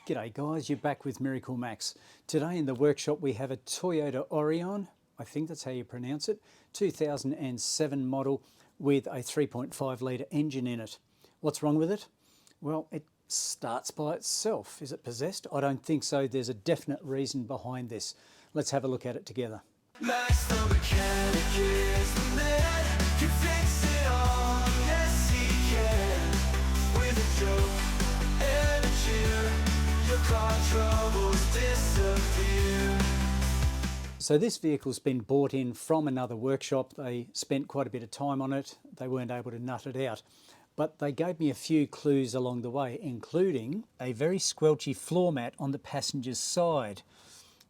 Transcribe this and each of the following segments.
G'day guys, you're back with Miracle Max. Today in the workshop we have a Toyota Aurion, I think that's how you pronounce it, 2007 model with a 3.5 litre engine in it. What's wrong with it? Well, it starts by itself. Is it possessed? I don't think so. There's a definite reason behind this. Let's have a look at it together. Max the mechanic is the man who fix it all, yes he can. With a joke and a cheer, your car troubles disappear. So this vehicle's been bought in from another workshop. They spent quite a bit of time on it. They weren't able to nut it out. But they gave me a few clues along the way, including a very squelchy floor mat on the passenger's side.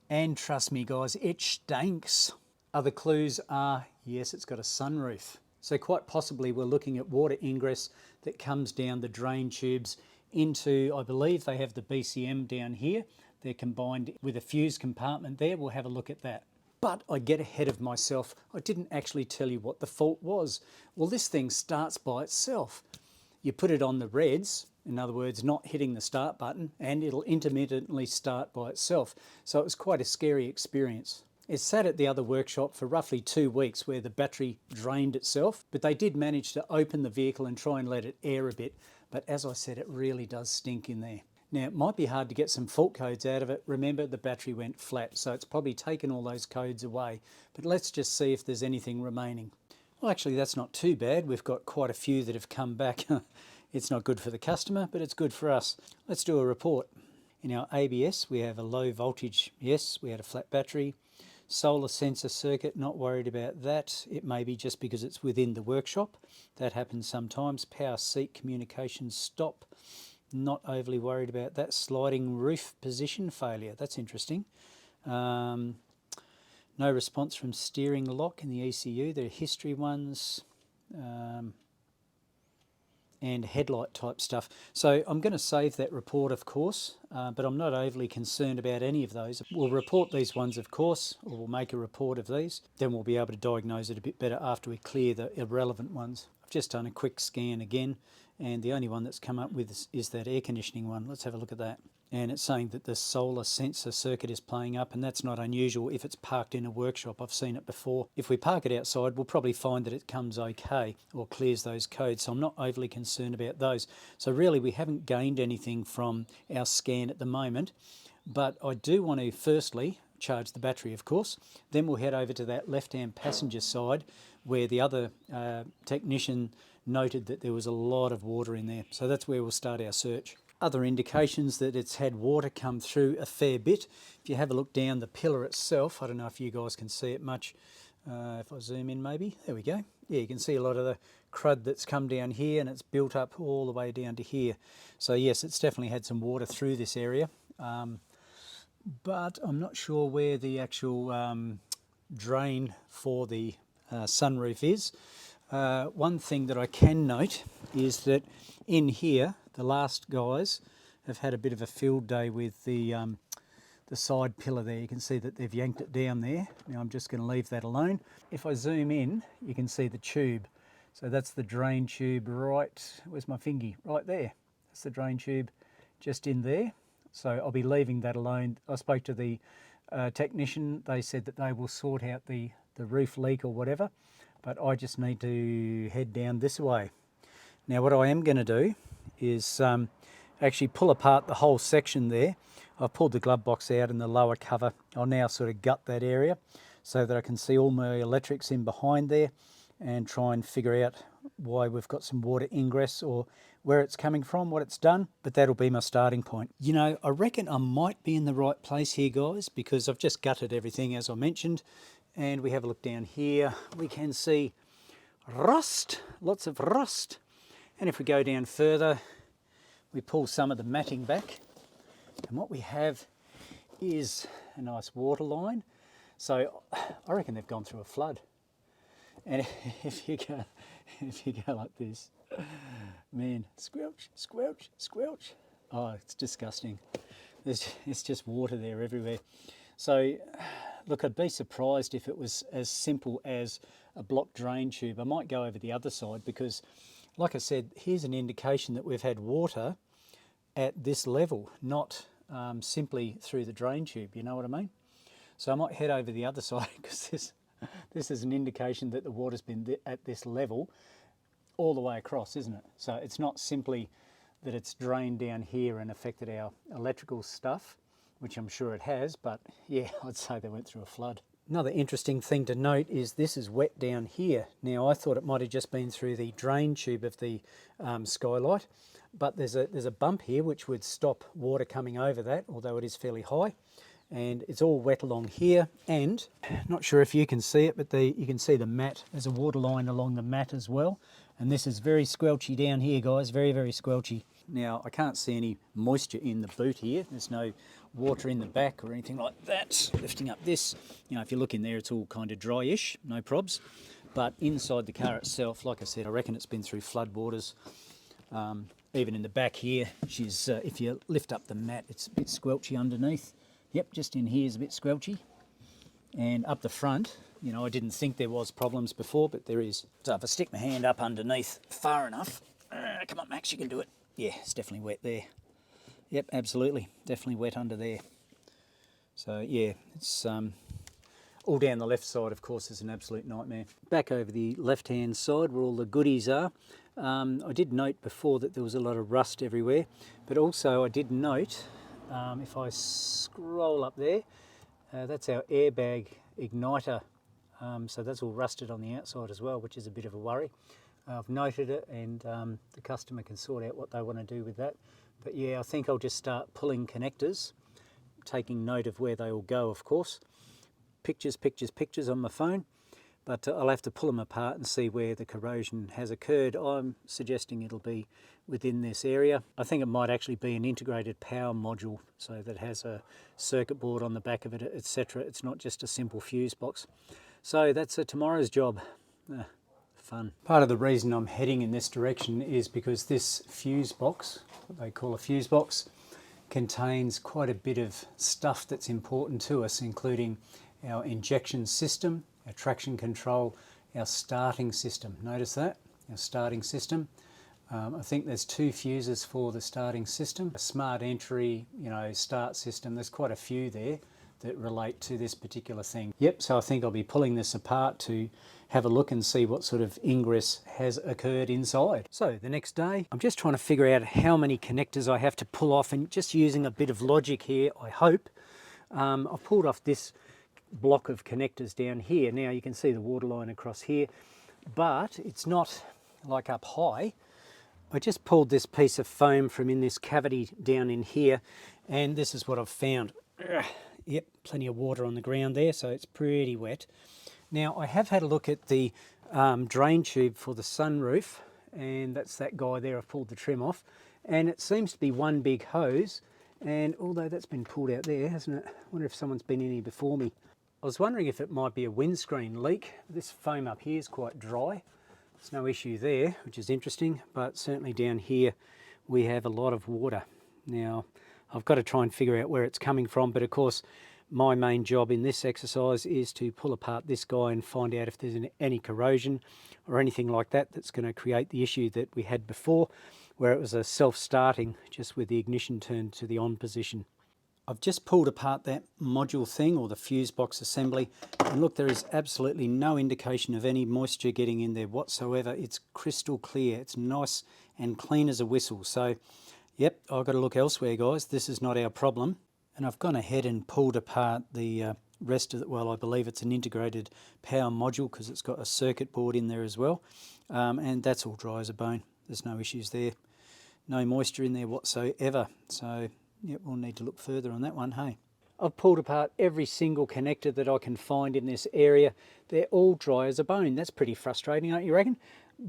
And trust me guys, it stinks. Other clues are, yes, it's got a sunroof. So quite possibly we're looking at water ingress that comes down the drain tubes into, I believe they have the BCM down here. They're combined with a fuse compartment there. We'll have a look at that. But I get ahead of myself. I didn't actually tell you what the fault was. Well, this thing starts by itself. You put it on the reds, in other words, not hitting the start button, and it'll intermittently start by itself. So it was quite a scary experience. It sat at the other workshop for roughly 2 weeks where the battery drained itself, but they did manage to open the vehicle and try and let it air a bit. But as I said, it really does stink in there. Now, it might be hard to get some fault codes out of it. Remember, the battery went flat, so it's probably taken all those codes away. But let's just see if there's anything remaining. Well, actually, that's not too bad. We've got quite a few that have come back. It's not good for the customer, but it's good for us. Let's do a report. In our ABS, we have a low voltage. Yes, we had a flat battery. Solar sensor circuit, not worried about that. It may be just because it's within the workshop. That happens sometimes. Power seat communications stop. Not overly worried about that. Sliding roof position failure. That's interesting. No response from steering lock in the ECU. They're history ones. And headlight type stuff. So I'm going to save that report, of course, but I'm not overly concerned about any of those. We'll report these ones, of course, or we'll make a report of these. Then we'll be able to diagnose it a bit better after we clear the irrelevant ones. I've just done a quick scan again, and the only one that's come up with is that air conditioning one. Let's have a look at that. And it's saying that the solar sensor circuit is playing up, and that's not unusual if it's parked in a workshop. I've seen it before. If we park it outside, we'll probably find that it comes okay or clears those codes, so I'm not overly concerned about those. So really, we haven't gained anything from our scan at the moment, but I do want to firstly charge the battery, of course. Then we'll head over to that left-hand passenger side where the other technician noted that there was a lot of water in there. So that's where we'll start our search. Other indications that it's had water come through a fair bit. If you have a look down the pillar itself, I don't know if you guys can see it much. If I zoom in maybe, there we go. Yeah, you can see a lot of the crud that's come down here and it's built up all the way down to here. So yes, it's definitely had some water through this area. But I'm not sure where the actual drain for the sunroof is. One thing that I can note is that in here, the last guys have had a bit of a field day with the side pillar there. You can see that they've yanked it down there. Now I'm just going to leave that alone. If I zoom in, you can see the tube. So that's the drain tube right, where's my fingy? Right there. That's the drain tube just in there. So I'll be leaving that alone. I spoke to the technician. They said that they will sort out the roof leak or whatever, but I just need to head down this way. Now what I am going to do is actually pull apart the whole section there. I've pulled the glove box out and the lower cover. I'll now sort of gut that area so that I can see all my electrics in behind there and try and figure out why we've got some water ingress or where it's coming from, what it's done, but that'll be my starting point. You know, I reckon I might be in the right place here, guys, because I've just gutted everything as I mentioned, and we have a look down here. We can see rust, lots of rust. And if we go down further, we pull some of the matting back, and what we have is a nice water line. So I reckon they've gone through a flood. And if you go like this, man, squelch, squelch, squelch. Oh, it's disgusting. It's just water there everywhere. So look, I'd be surprised if it was as simple as a block drain tube. I might go over the other side because, like I said, here's an indication that we've had water at this level, not simply through the drain tube, you know what I mean? So I might head over the other side because this is an indication that the water's been at this level all the way across, isn't it? So it's not simply that it's drained down here and affected our electrical stuff, which I'm sure it has, but yeah, I'd say they went through a flood. Another interesting thing to note is this is wet down here. Now I thought it might have just been through the drain tube of the skylight, but there's a bump here which would stop water coming over that, although it is fairly high. And it's all wet along here, and not sure if you can see it, but you can see the mat. There's a water line along the mat as well, and this is very squelchy down here, guys, very, very squelchy. Now I can't see any moisture in the boot here. There's no water in the back or anything like that. Lifting up this, you know, if you look in there, it's all kind of dryish, no probs. But inside the car itself, like I said, I reckon it's been through flood waters. Even in the back here, if you lift up the mat, it's a bit squelchy underneath. Yep, just in here is a bit squelchy. And up the front, you know, I didn't think there was problems before, but there is. So if I stick my hand up underneath far enough, come on Max, you can do it. Yeah, it's definitely wet there. Yep, absolutely, definitely wet under there. So yeah, it's all down the left side, of course, is an absolute nightmare. Back over the left-hand side where all the goodies are, I did note before that there was a lot of rust everywhere, but also I did note, if I scroll up there, that's our airbag igniter. So that's all rusted on the outside as well, which is a bit of a worry. I've noted it, and the customer can sort out what they want to do with that. But yeah, I think I'll just start pulling connectors, taking note of where they all go, of course. Pictures, pictures, pictures on my phone. But I'll have to pull them apart and see where the corrosion has occurred. I'm suggesting it'll be within this area. I think it might actually be an integrated power module, so that has a circuit board on the back of it, etc. It's not just a simple fuse box. So that's tomorrow's job. Fun. Part of the reason I'm heading in this direction is because this fuse box, what they call a fuse box, contains quite a bit of stuff that's important to us, including our injection system, our traction control, our starting system. Notice that, our starting system. I think there's 2 fuses for the starting system. A smart entry, you know, start system, there's quite a few there that relate to this particular thing. Yep, so I think I'll be pulling this apart to have a look and see what sort of ingress has occurred inside. So the next day, I'm just trying to figure out how many connectors I have to pull off, and just using a bit of logic here, I hope. I've pulled off this block of connectors down here. Now you can see the water line across here, but it's not like up high. I just pulled this piece of foam from in this cavity down in here, and this is what I've found. Yep, plenty of water on the ground there, so it's pretty wet. Now I have had a look at the drain tube for the sunroof, and that's that guy there. I've pulled the trim off, and it seems to be one big hose, and although that's been pulled out there, hasn't it? I wonder if someone's been in here before me. I was wondering if it might be a windscreen leak. This foam up here is quite dry. There's no issue there, which is interesting, but certainly down here we have a lot of water. Now I've got to try and figure out where it's coming from, but of course my main job in this exercise is to pull apart this guy and find out if there's any corrosion or anything like that that's going to create the issue that we had before, where it was a self-starting just with the ignition turned to the on position. I've just pulled apart that module thing, or the fuse box assembly, and look, there is absolutely no indication of any moisture getting in there whatsoever. It's crystal clear, it's nice and clean as a whistle. So yep, I've got to look elsewhere, guys. This is not our problem. And I've gone ahead and pulled apart the rest of it. Well, I believe it's an integrated power module because it's got a circuit board in there as well. And that's all dry as a bone. There's no issues there. No moisture in there whatsoever. So, yep, we'll need to look further on that one, hey. I've pulled apart every single connector that I can find in this area. They're all dry as a bone. That's pretty frustrating, don't you reckon?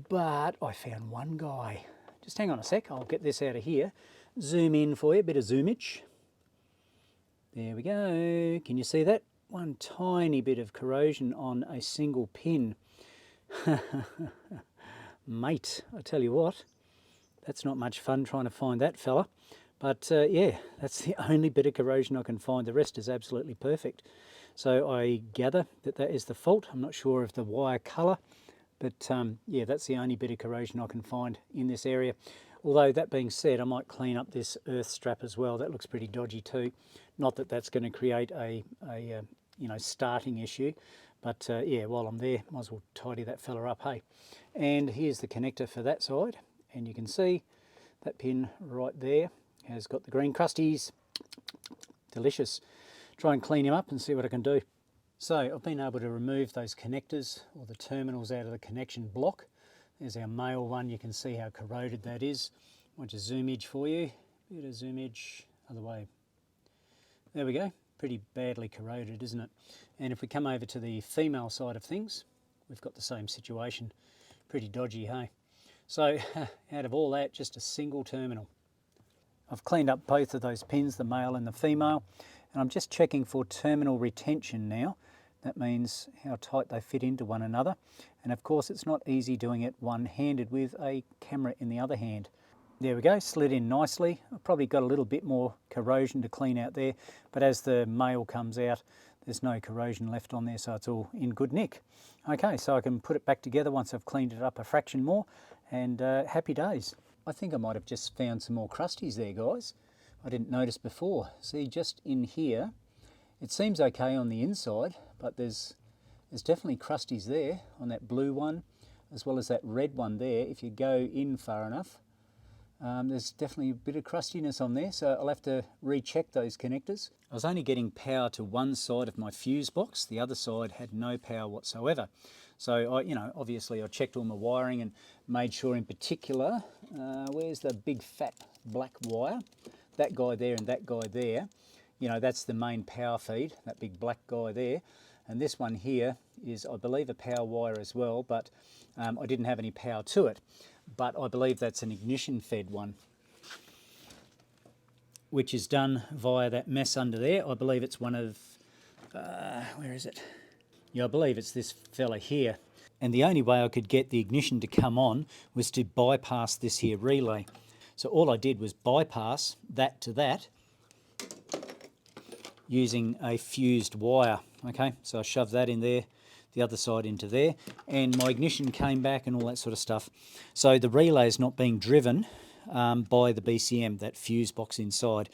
But I found one guy. Just hang on a sec, I'll get this out of here. Zoom in for you, a bit of zoomage. There we go. Can you see that? One tiny bit of corrosion on a single pin. Mate, I tell you what, that's not much fun trying to find that fella. But yeah, that's the only bit of corrosion I can find. The rest is absolutely perfect. So I gather that that is the fault. I'm not sure of the wire colour, but yeah, that's the only bit of corrosion I can find in this area. Although that being said, I might clean up this earth strap as well. That looks pretty dodgy too. Not that that's going to create a you know, starting issue, but yeah, while I'm there, might as well tidy that fella up, hey. And here's the connector for that side, and you can see that pin right there has got the green crusties. Delicious. Try and clean him up and see what I can do. So I've been able to remove those connectors or the terminals out of the connection block. There's our male one. You can see how corroded that is. I'll just zoomage for you. Bit of zoomage, other way. There we go. Pretty badly corroded, isn't it? And if we come over to the female side of things, we've got the same situation. Pretty dodgy, hey? So out of all that, just a single terminal. I've cleaned up both of those pins, the male and the female, and I'm just checking for terminal retention now. That means how tight they fit into one another. And of course, it's not easy doing it one-handed with a camera in the other hand. There we go, slid in nicely. I've probably got a little bit more corrosion to clean out there, but as the male comes out, there's no corrosion left on there, so it's all in good nick. Okay, so I can put it back together once I've cleaned it up a fraction more, and happy days. I think I might have just found some more crusties there, guys. I didn't notice before. See, just in here, it seems okay on the inside, but there's definitely crusties there on that blue one, as well as that red one there. If you go in far enough, there's definitely a bit of crustiness on there, so I'll have to recheck those connectors. I was only getting power to one side of my fuse box. The other side had no power whatsoever. So you know, obviously I checked all my wiring and made sure in particular, where's the big fat black wire? That guy there and that guy there, you know, that's the main power feed, that big black guy there. And this one here is, I believe, a power wire as well, but I didn't have any power to it. But I believe that's an ignition fed one, which is done via that mess under there. I believe it's one of, where is it? Yeah, I believe it's this fella here. And the only way I could get the ignition to come on was to bypass this here relay. So all I did was bypass that to that using a fused wire. Okay, so I shoved that in there, the other side into there, and my ignition came back and all that sort of stuff. So the relay is not being driven by the BCM, that fuse box inside.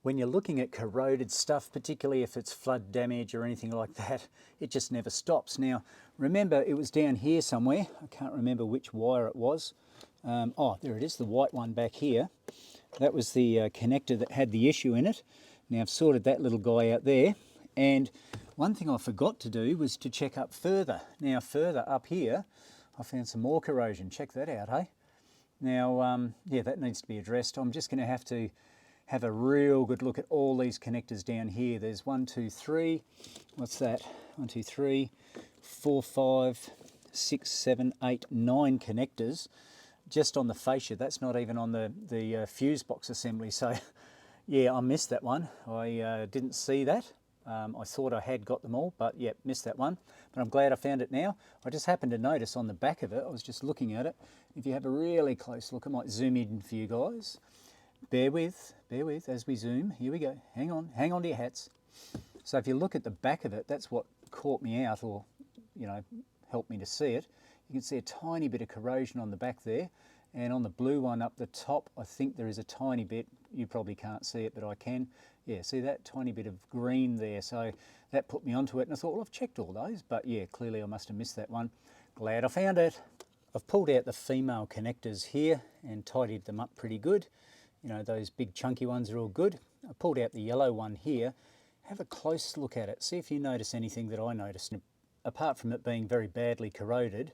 When you're looking at corroded stuff, particularly if it's flood damage or anything like that, it just never stops. Now, remember, it was down here somewhere. I can't remember which wire it was. Oh, there it is, the white one back here. That was the connector that had the issue in it. Now, I've sorted that little guy out there. And one thing I forgot to do was to check up further. Now, further up here, I found some more corrosion. Check that out, hey? Now, yeah, that needs to be addressed. I'm just going to have a real good look at all these connectors down here. There's 1, 2, 3. What's that? 1, 2, 3, 4, 5, 6, 7, 8, 9 connectors just on the fascia. That's not even on the fuse box assembly. So, yeah, I missed that one. I didn't see that. I thought I had got them all, but yeah, missed that one. But I'm glad I found it now. I just happened to notice on the back of it, I was just looking at it. If you have a really close look, I might zoom in for you guys. Bear with as we zoom. Here we go. Hang on to your hats. So if you look at the back of it, that's what caught me out, or, you know, helped me to see it. You can see a tiny bit of corrosion on the back there. And on the blue one up the top, I think there is a tiny bit. You probably can't see it, but I can. Yeah, see that tiny bit of green there? So that put me onto it, and I thought, well, I've checked all those, but yeah, clearly I must have missed that one. Glad I found it. I've pulled out the female connectors here and tidied them up pretty good. You know, those big chunky ones are all good. I pulled out the yellow one here. Have a close look at it. See if you notice anything that I noticed. Apart from it being very badly corroded,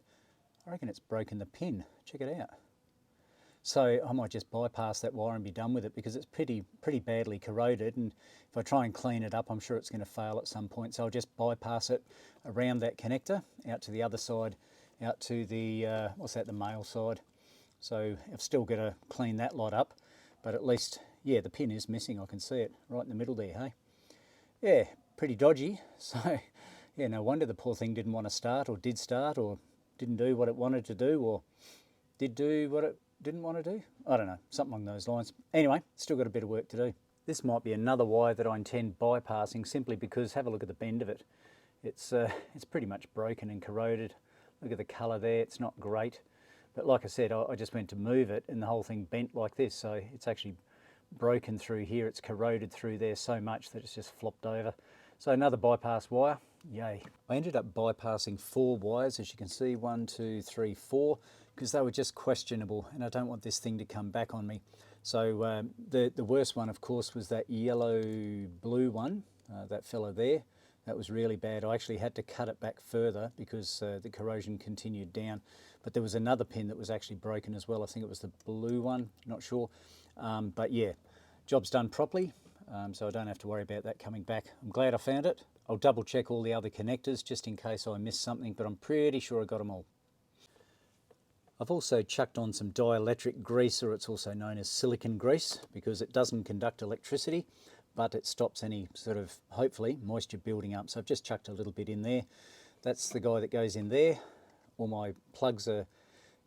I reckon it's broken the pin. Check it out. So I might just bypass that wire and be done with it, because it's pretty badly corroded, and if I try and clean it up, I'm sure it's going to fail at some point. So I'll just bypass it around that connector, out to the other side, out to the, what's that, the male side. So I've still got to clean that lot up, but at least, yeah, the pin is missing. I can see it right in the middle there, hey? Yeah, pretty dodgy. So, yeah, no wonder the poor thing didn't want to start, or did start, or didn't do what it wanted to do, or did do what it didn't want to do. I don't know, something along those lines. Anyway, still got a bit of work to do. This might be another wire that I intend bypassing, simply because, have a look at the bend of it. It's pretty much broken and corroded. Look at the colour there, it's not great. But like I said, I just went to move it and the whole thing bent like this, so it's actually broken through here. It's corroded through there so much that it's just flopped over. So another bypass wire, yay. I ended up bypassing 4 wires, as you can see, 1, 2, 3, 4, because they were just questionable and I don't want this thing to come back on me. So the worst one, of course, was that yellow-blue one, that fella there. That was really bad. I actually had to cut it back further because the corrosion continued down. But there was another pin that was actually broken as well. I think it was the blue one, not sure. But yeah, job's done properly, so I don't have to worry about that coming back. I'm glad I found it. I'll double check all the other connectors just in case I missed something, but I'm pretty sure I got them all. I've also chucked on some dielectric grease, or it's also known as silicon grease, because it doesn't conduct electricity, but it stops any sort of, hopefully, moisture building up. So I've just chucked a little bit in there. That's the guy that goes in there. All my plugs are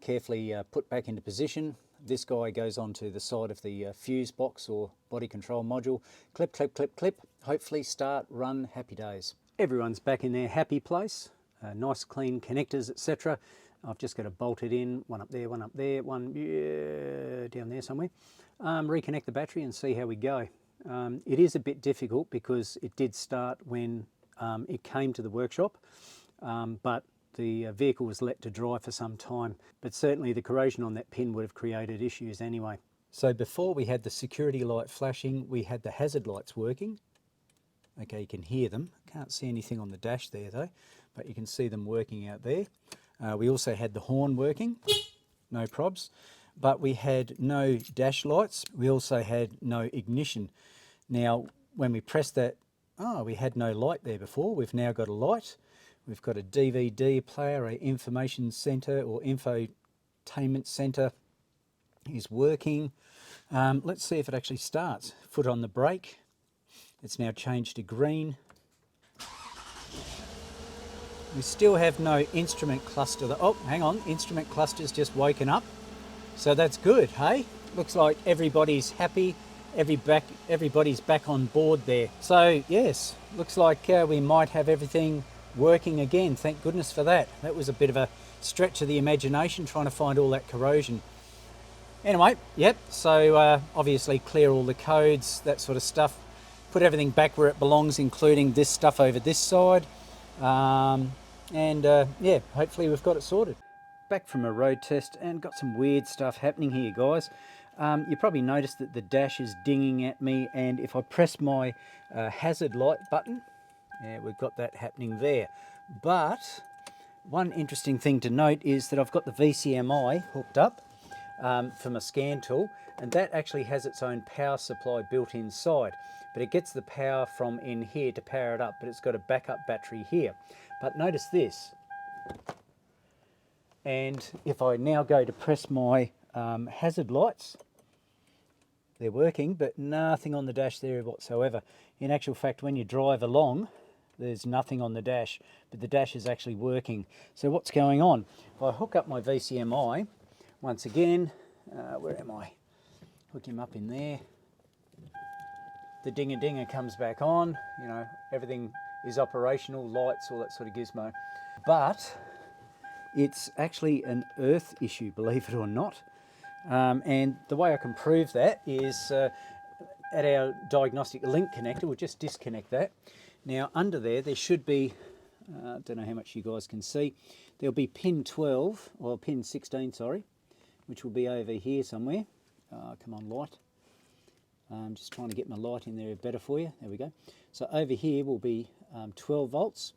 carefully put back into position. This guy goes onto the side of the fuse box or body control module. Clip, clip, clip, clip. Hopefully start, run, happy days. Everyone's back in their happy place. Nice clean connectors, etc. I've just got to bolt it in, one up there, one down there somewhere. Reconnect the battery and see how we go. It is a bit difficult because it did start when it came to the workshop, but the vehicle was let to dry for some time. But certainly the corrosion on that pin would have created issues anyway. So before we had the security light flashing, we had the hazard lights working. Okay, you can hear them. Can't see anything on the dash there though, but you can see them working out there. We also had the horn working, no probs, but we had no dash lights. We also had no ignition. Now, when we pressed that, we had no light there before. We've now got a light. We've got a DVD player, a information center or infotainment center is working. Let's see if it actually starts. Foot on the brake. It's now changed to green. We still have no instrument cluster. Oh, hang on, instrument cluster's just woken up. So that's good, hey? Looks like everybody's happy. Everybody's back on board there. So yes, looks like we might have everything working again. Thank goodness for that. That was a bit of a stretch of the imagination trying to find all that corrosion. Anyway, yep, so obviously clear all the codes, that sort of stuff. Put everything back where it belongs, including this stuff over this side. Yeah, hopefully we've got it sorted. Back from a road test and got some weird stuff happening here, guys. You probably noticed that the dash is dinging at me, and if I press my hazard light button, yeah, we've got that happening there. But one interesting thing to note is that I've got the VCMI hooked up for my scan tool, and that actually has its own power supply built inside. But it gets the power from in here to power it up, but it's got a backup battery here. But notice this, and if I now go to press my hazard lights, they're working, but nothing on the dash there whatsoever. In actual fact, when you drive along, there's nothing on the dash, but the dash is actually working. So what's going on? If I hook up my VCMI, once again, where am I? Hook him up in there. The dinger comes back on, you know, everything is operational, lights, all that sort of gizmo. But it's actually an earth issue, believe it or not. And the way I can prove that is at our diagnostic link connector. We'll just disconnect that. Now under there should be, I don't know how much you guys can see, there'll be pin 12, or pin 16, sorry, which will be over here somewhere. Come on, light. I'm just trying to get my light in there better for you. There we go. So over here will be 12 volts,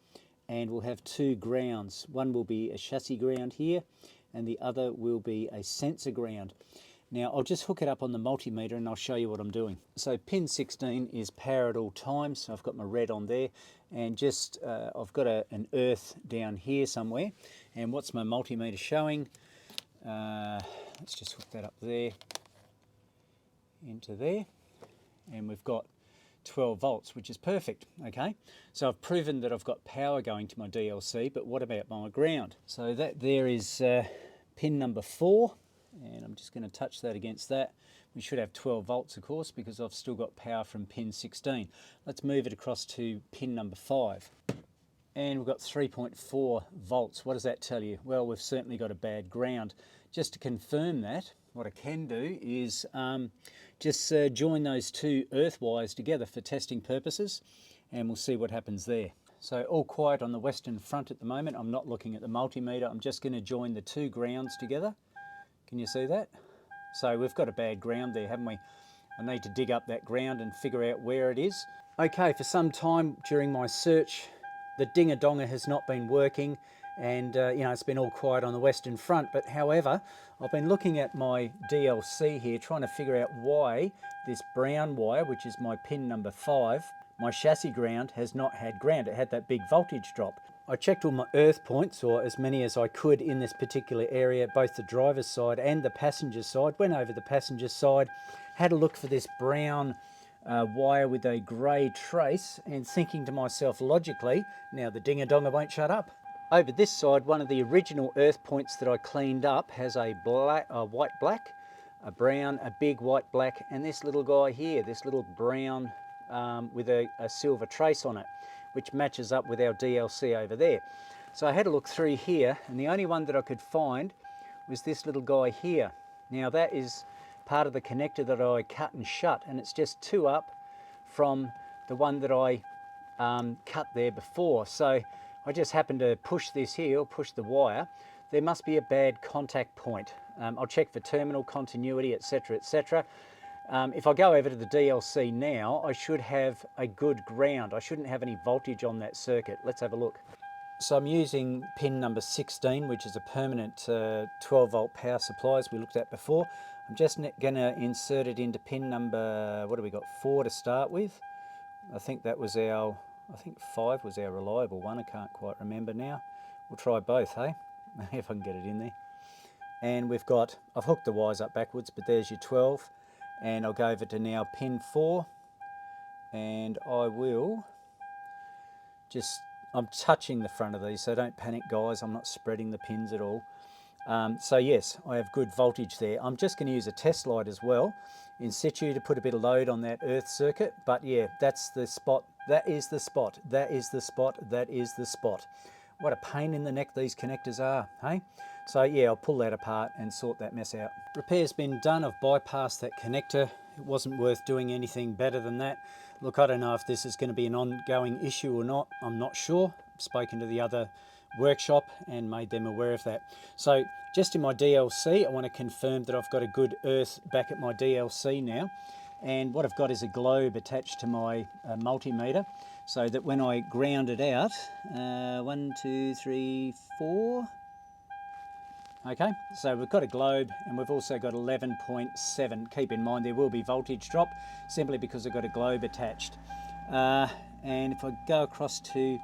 and we'll have 2 grounds. One will be a chassis ground here, and the other will be a sensor ground. Now I'll just hook it up on the multimeter and I'll show you what I'm doing. So pin 16 is power at all times. So I've got my red on there, and just I've got an earth down here somewhere. And what's my multimeter showing? Let's just hook that up there, into there, and we've got 12 volts, which is perfect. Okay, so I've proven that I've got power going to my DLC, but what about my ground? So that there is pin number 4, and I'm just going to touch that against that. We should have 12 volts, of course, because I've still got power from pin 16. Let's move it across to pin number 5. And we've got 3.4 volts. What does that tell you? Well, we've certainly got a bad ground. just to confirm that, what I can do is just join those two earth wires together for testing purposes, and we'll see what happens there. So all quiet on the western front at the moment. I'm not looking at the multimeter. I'm just going to join the two grounds together. Can you see that? So we've got a bad ground there, haven't we? I need to dig up that ground and figure out where it is. Okay, for some time during my search, the dinger-donger has not been working, and you know, it's been all quiet on the western front. But however, I've been looking at my DLC here, trying to figure out why this brown wire, which is my pin number 5, my chassis ground has not had ground. It had that big voltage drop. I checked all my earth points, or as many as I could in this particular area, both the driver's side and the passenger side. Went over the passenger side, had a look for this brown wire with a grey trace, and thinking to myself logically, now the dinger-donger won't shut up. Over this side, one of the original earth points that I cleaned up has a white-black, a brown, a big white-black, and this little guy here, this little brown with a silver trace on it, which matches up with our DLC over there. So I had a look through here, and the only one that I could find was this little guy here. Now that is part of the connector that I cut and shut, and it's just 2 up from the one that I cut there before. So I just happened to push this here, or push the wire. There must be a bad contact point. I'll check for terminal continuity, etc, etc. If I go over to the DLC now, I should have a good ground. I shouldn't have any voltage on that circuit. Let's have a look. So I'm using pin number 16, which is a permanent 12 volt power supply, as we looked at before. I'm just going to insert it into pin number, what do we got, 4 to start with. I think that was our, I think 5 was our reliable one. I can't quite remember now. We'll try both, hey? If I can get it in there. And we've got, I've hooked the wires up backwards, but there's your 12. And I'll go over to now pin 4, and I will just, I'm touching the front of these, so don't panic guys, I'm not spreading the pins at all. So yes, I have good voltage there. I'm just going to use a test light as well in situ to put a bit of load on that earth circuit, but yeah, that's the spot, that is the spot, that is the spot, that is the spot. What a pain in the neck these connectors are, hey? So yeah, I'll pull that apart and sort that mess out. Repair's been done. I've bypassed that connector. It wasn't worth doing anything better than that. Look, I don't know if this is going to be an ongoing issue or not. I'm not sure. I've spoken to the other workshop and made them aware of that. So just in my DLC, I want to confirm that I've got a good earth back at my DLC now. And what I've got is a globe attached to my multimeter, so that when I ground it out, 1, 2, 3, 4. Okay, so we've got a globe, and we've also got 11.7. Keep in mind there will be voltage drop simply because I've got a globe attached. And if I go across to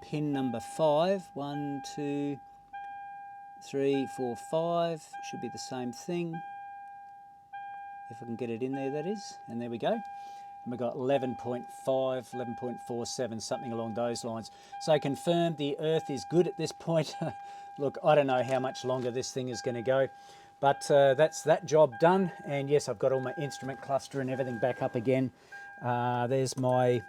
pin number 5, 1, 2, 3, 4, 5, should be the same thing. If I can get it in there, that is, and there we go. And we've got 11.5, 11.47, something along those lines. So confirm the earth is good at this point. Look, I don't know how much longer this thing is going to go, but that's that job done. And yes, I've got all my instrument cluster and everything back up again. There's my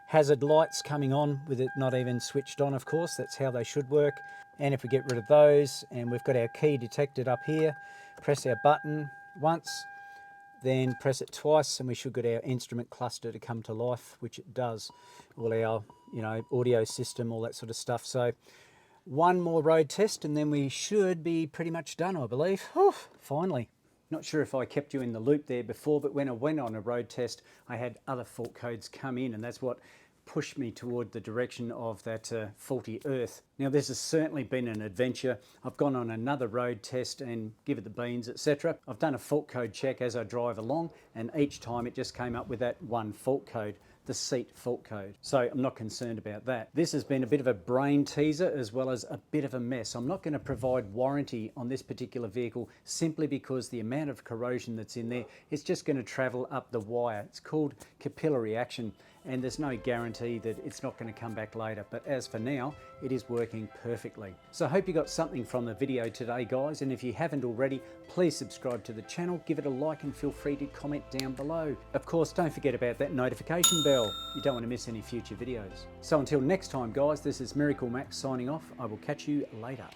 hazard lights coming on with it not even switched on, of course. That's how they should work. And if we get rid of those, and we've got our key detected up here, press our button once, then press it twice, and we should get our instrument cluster to come to life, which it does. All our, you know, audio system, all that sort of stuff. So one more road test and then we should be pretty much done, I believe. Whew, finally. Not sure if I kept you in the loop there before, but when I went on a road test, I had other fault codes come in, and that's what pushed me toward the direction of that faulty earth. Now this has certainly been an adventure. I've gone on another road test and give it the beans, etc. I've done a fault code check as I drive along, and each time it just came up with that one fault code, the seat fault code. So I'm not concerned about that. This has been a bit of a brain teaser as well as a bit of a mess. I'm not going to provide warranty on this particular vehicle simply because the amount of corrosion that's in there is just going to travel up the wire. It's called capillary action, and there's no guarantee that it's not going to come back later. But as for now, it is working perfectly. So I hope you got something from the video today, guys, and if you haven't already, please subscribe to the channel, give it a like, and feel free to comment down below. Of course, don't forget about that notification bell. You don't want to miss any future videos. So until next time, guys, this is Miracle Max signing off. I will catch you later.